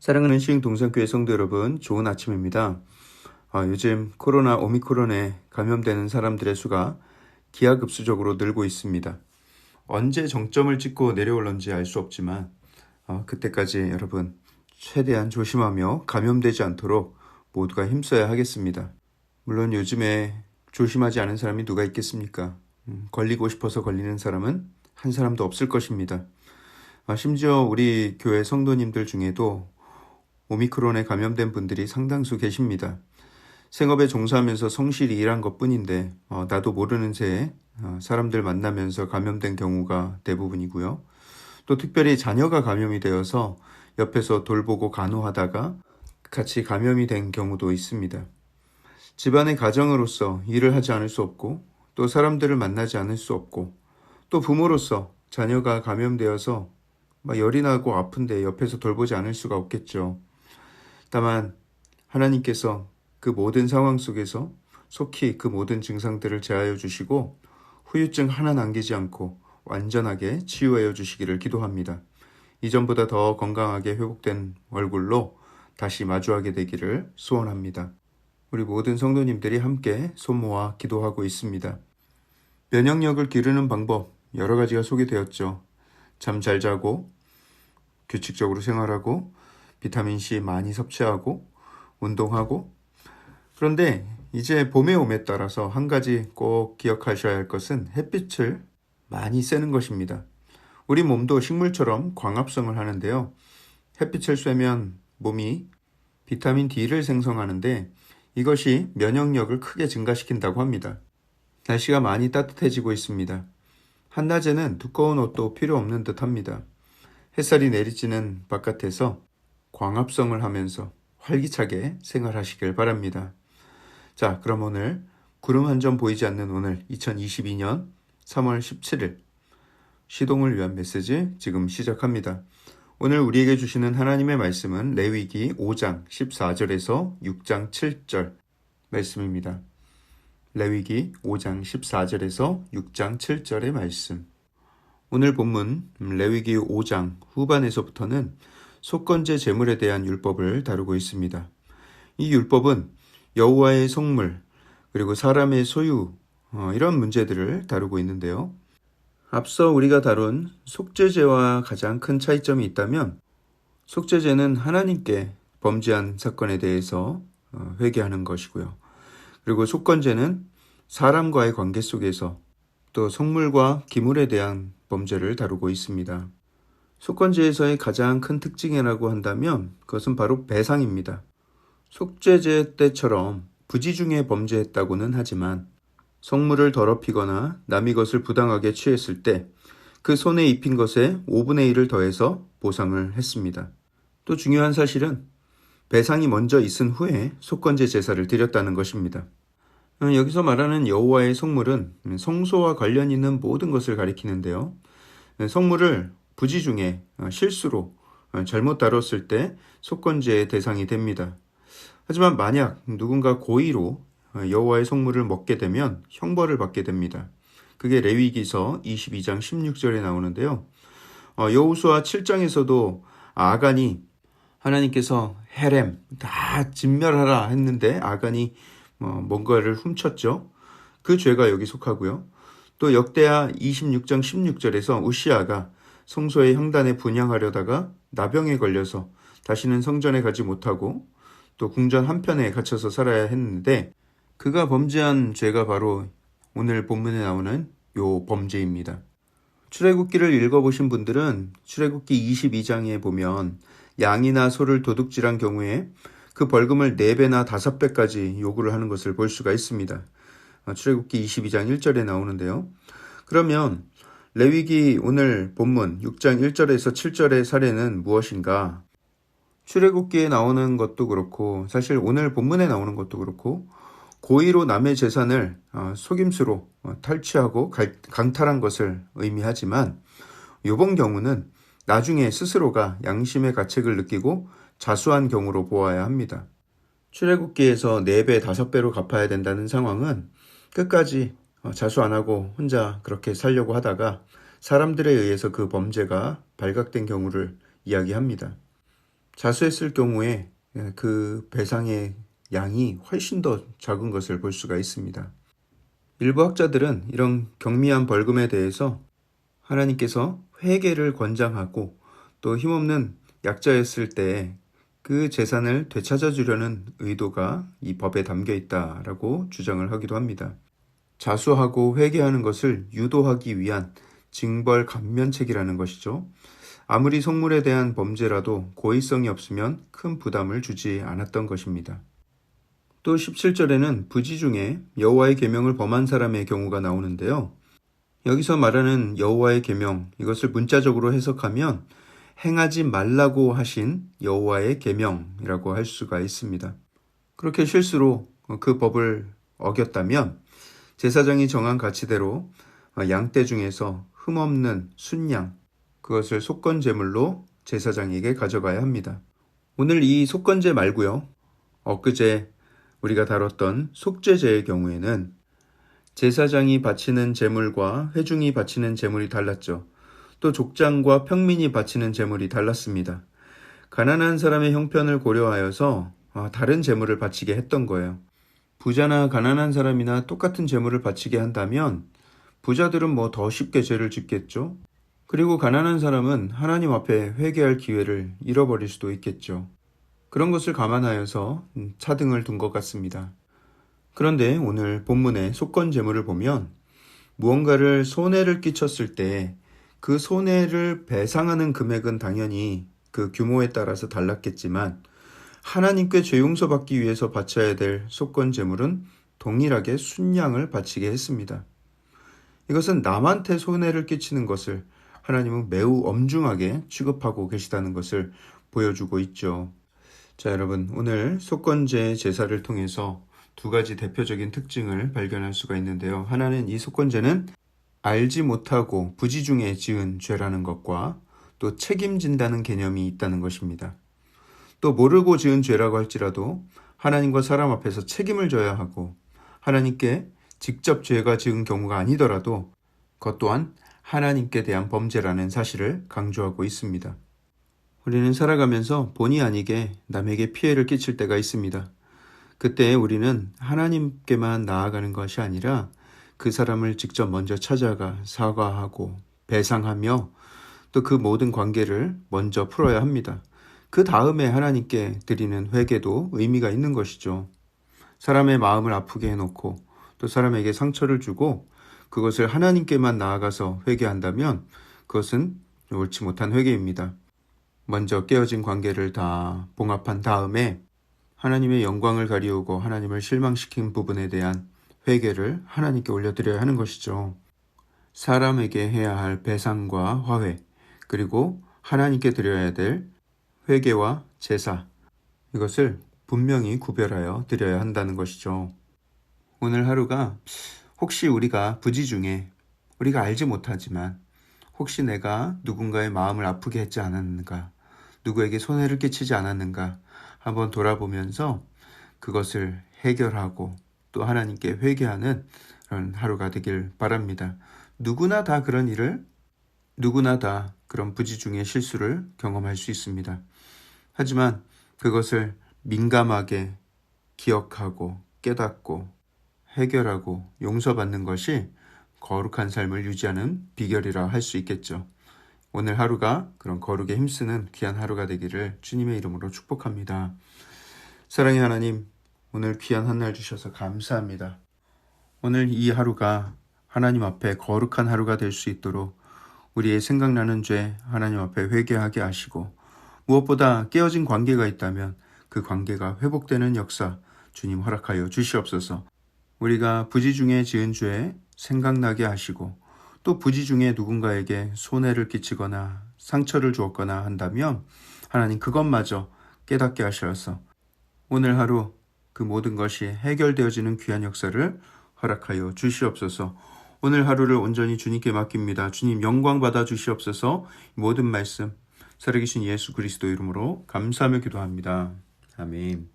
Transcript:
사랑하는 시흥동산교회 성도 여러분, 좋은 아침입니다. 요즘 코로나 오미크론에 감염되는 사람들의 수가 기하급수적으로 늘고 있습니다. 언제 정점을 찍고 내려올런지 알 수 없지만 그때까지 여러분 최대한 조심하며 감염되지 않도록 모두가 힘써야 하겠습니다. 물론 요즘에 조심하지 않은 사람이 누가 있겠습니까? 걸리고 싶어서 걸리는 사람은 한 사람도 없을 것입니다. 심지어 우리 교회 성도님들 중에도 오미크론에 감염된 분들이 상당수 계십니다. 생업에 종사하면서 성실히 일한 것뿐인데 나도 모르는 새에 사람들 만나면서 감염된 경우가 대부분이고요. 또 특별히 자녀가 감염이 되어서 옆에서 돌보고 간호하다가 같이 감염이 된 경우도 있습니다. 집안의 가정으로서 일을 하지 않을 수 없고 또 사람들을 만나지 않을 수 없고 또 부모로서 자녀가 감염되어서 열이 나고 아픈데 옆에서 돌보지 않을 수가 없겠죠. 다만 하나님께서 그 모든 상황 속에서 속히 그 모든 증상들을 제하여 주시고 후유증 하나 남기지 않고 완전하게 치유하여 주시기를 기도합니다. 이전보다 더 건강하게 회복된 얼굴로 다시 마주하게 되기를 소원합니다. 우리 모든 성도님들이 함께 손 모아 기도하고 있습니다. 면역력을 기르는 방법 여러 가지가 소개되었죠. 잠 잘 자고 규칙적으로 생활하고 비타민C 많이 섭취하고 운동하고. 그런데 이제 봄의 오에 따라서 한 가지 꼭 기억하셔야 할 것은 햇빛을 많이 쐬는 것입니다. 우리 몸도 식물처럼 광합성을 하는데요. 햇빛을 쐬면 몸이 비타민 D를 생성하는데 이것이 면역력을 크게 증가시킨다고 합니다. 날씨가 많이 따뜻해지고 있습니다. 한낮에는 두꺼운 옷도 필요 없는 듯 합니다. 햇살이 내리쬐는 바깥에서 광합성을 하면서 활기차게 생활하시길 바랍니다. 자, 그럼 오늘 구름 한 점 보이지 않는 오늘 2022년 3월 17일 시동을 위한 메시지 지금 시작합니다. 오늘 우리에게 주시는 하나님의 말씀은 레위기 5장 14절에서 6장 7절 말씀입니다. 레위기 5장 14절에서 6장 7절의 말씀. 오늘 본문 레위기 5장 후반에서부터는 속건제 제물에 대한 율법을 다루고 있습니다. 이 율법은 여호와의 성물 그리고 사람의 소유 이런 문제들을 다루고 있는데요. 앞서 우리가 다룬 속죄제와 가장 큰 차이점이 있다면 속죄제는 하나님께 범죄한 사건에 대해서 회개하는 것이고요. 그리고 속건제는 사람과의 관계 속에서 또 성물과 기물에 대한 범죄를 다루고 있습니다. 속건제에서의 가장 큰 특징이라고 한다면 그것은 바로 배상입니다. 속죄제 때처럼 부지중에 범죄했다고는 하지만 성물을 더럽히거나 남의 것을 부당하게 취했을 때 그 손에 입힌 것에 5분의 1을 더해서 보상을 했습니다. 또 중요한 사실은 배상이 먼저 있은 후에 속건제 제사를 드렸다는 것입니다. 여기서 말하는 여호와의 성물은 성소와 관련 있는 모든 것을 가리키는데요. 성물을 부지중에 실수로 잘못 다뤘을 때 속건제의 대상이 됩니다. 하지만 만약 누군가 고의로 여호와의 성물을 먹게 되면 형벌을 받게 됩니다. 그게 레위기서 22장 16절에 나오는데요. 여호수아 7장에서도 아간이 하나님께서 헤렘 다 진멸하라 했는데 아간이 뭔가를 훔쳤죠. 그 죄가 여기 속하고요. 또 역대하 26장 16절에서 우시아가 성소의 향단에 분향하려다가 나병에 걸려서 다시는 성전에 가지 못하고 또 궁전 한편에 갇혀서 살아야 했는데 그가 범죄한 죄가 바로 오늘 본문에 나오는 요 범죄입니다. 출애굽기를 읽어보신 분들은 출애굽기 22장에 보면 양이나 소를 도둑질한 경우에 그 벌금을 4배나 5배까지 요구를 하는 것을 볼 수가 있습니다. 출애굽기 22장 1절에 나오는데요. 그러면 레위기 오늘 본문 6장 1절에서 7절의 사례는 무엇인가? 출애굽기에 나오는 것도 그렇고 사실 오늘 본문에 나오는 것도 그렇고 고의로 남의 재산을 속임수로 탈취하고 강탈한 것을 의미하지만 이번 경우는 나중에 스스로가 양심의 가책을 느끼고 자수한 경우로 보아야 합니다. 출애굽기에서 4배, 5배로 갚아야 된다는 상황은 끝까지 자수 안 하고 혼자 그렇게 살려고 하다가 사람들에 의해서 그 범죄가 발각된 경우를 이야기합니다. 자수했을 경우에 그 배상의 양이 훨씬 더 작은 것을 볼 수가 있습니다. 일부 학자들은 이런 경미한 벌금에 대해서 하나님께서 회개를 권장하고 또 힘없는 약자였을 때 그 재산을 되찾아 주려는 의도가 이 법에 담겨 있다라고 주장을 하기도 합니다. 자수하고 회개하는 것을 유도하기 위한 징벌 감면책이라는 것이죠. 아무리 속물에 대한 범죄라도 고의성이 없으면 큰 부담을 주지 않았던 것입니다. 또 17절에는 부지 중에 여호와의 계명을 범한 사람의 경우가 나오는데요. 여기서 말하는 여호와의 계명, 이것을 문자적으로 해석하면 행하지 말라고 하신 여호와의 계명이라고 할 수가 있습니다. 그렇게 실수로 그 법을 어겼다면 제사장이 정한 가치대로 양떼 중에서 흠없는 순양, 그것을 속건제물로 제사장에게 가져가야 합니다. 오늘 이 속건제 말고요. 엊그제 우리가 다뤘던 속죄제의 경우에는 제사장이 바치는 제물과 회중이 바치는 제물이 달랐죠. 또 족장과 평민이 바치는 제물이 달랐습니다. 가난한 사람의 형편을 고려하여서 다른 제물을 바치게 했던 거예요. 부자나 가난한 사람이나 똑같은 제물을 바치게 한다면 부자들은 뭐 더 쉽게 죄를 짓겠죠. 그리고 가난한 사람은 하나님 앞에 회개할 기회를 잃어버릴 수도 있겠죠. 그런 것을 감안하여서 차등을 둔 것 같습니다. 그런데 오늘 본문의 속건 제물을 보면 무언가를 손해를 끼쳤을 때 그 손해를 배상하는 금액은 당연히 그 규모에 따라서 달랐겠지만 하나님께 죄 용서받기 위해서 바쳐야 될 속건 제물은 동일하게 순양을 바치게 했습니다. 이것은 남한테 손해를 끼치는 것을 하나님은 매우 엄중하게 취급하고 계시다는 것을 보여주고 있죠. 자, 여러분, 오늘 속건제 제사를 통해서 두 가지 대표적인 특징을 발견할 수가 있는데요. 하나는 이 속건제는 알지 못하고 부지중에 지은 죄라는 것과 또 책임진다는 개념이 있다는 것입니다. 또 모르고 지은 죄라고 할지라도 하나님과 사람 앞에서 책임을 져야 하고 하나님께 직접 죄가 지은 경우가 아니더라도 그것 또한 하나님께 대한 범죄라는 사실을 강조하고 있습니다. 우리는 살아가면서 본의 아니게 남에게 피해를 끼칠 때가 있습니다. 그때 우리는 하나님께만 나아가는 것이 아니라 그 사람을 직접 먼저 찾아가 사과하고 배상하며 또 그 모든 관계를 먼저 풀어야 합니다. 그 다음에 하나님께 드리는 회개도 의미가 있는 것이죠. 사람의 마음을 아프게 해놓고 또 사람에게 상처를 주고 그것을 하나님께만 나아가서 회개한다면 그것은 옳지 못한 회개입니다. 먼저 깨어진 관계를 다 봉합한 다음에 하나님의 영광을 가리우고 하나님을 실망시킨 부분에 대한 회개를 하나님께 올려드려야 하는 것이죠. 사람에게 해야 할 배상과 화해, 그리고 하나님께 드려야 될 회개와 제사, 이것을 분명히 구별하여 드려야 한다는 것이죠. 오늘 하루가 혹시 우리가 부지 중에 우리가 알지 못하지만 혹시 내가 누군가의 마음을 아프게 했지 않았는가, 누구에게 손해를 끼치지 않았는가 한번 돌아보면서 그것을 해결하고 또 하나님께 회개하는 그런 하루가 되길 바랍니다. 누구나 다 그런 일을, 누구나 다 그런 부지 중에 실수를 경험할 수 있습니다. 하지만 그것을 민감하게 기억하고 깨닫고 해결하고 용서받는 것이 거룩한 삶을 유지하는 비결이라 할 수 있겠죠. 오늘 하루가 그런 거룩에 힘쓰는 귀한 하루가 되기를 주님의 이름으로 축복합니다. 사랑의 하나님, 오늘 귀한 한 날 주셔서 감사합니다. 오늘 이 하루가 하나님 앞에 거룩한 하루가 될 수 있도록 우리의 생각나는 죄 하나님 앞에 회개하게 하시고 무엇보다 깨어진 관계가 있다면 그 관계가 회복되는 역사 주님 허락하여 주시옵소서. 우리가 부지 중에 지은 죄 생각나게 하시고 또 부지 중에 누군가에게 손해를 끼치거나 상처를 주었거나 한다면 하나님 그것마저 깨닫게 하셔서 오늘 하루 그 모든 것이 해결되어지는 귀한 역사를 허락하여 주시옵소서. 오늘 하루를 온전히 주님께 맡깁니다. 주님 영광 받아 주시옵소서. 모든 말씀 살아계신 예수 그리스도 이름으로 감사하며 기도합니다. 아멘.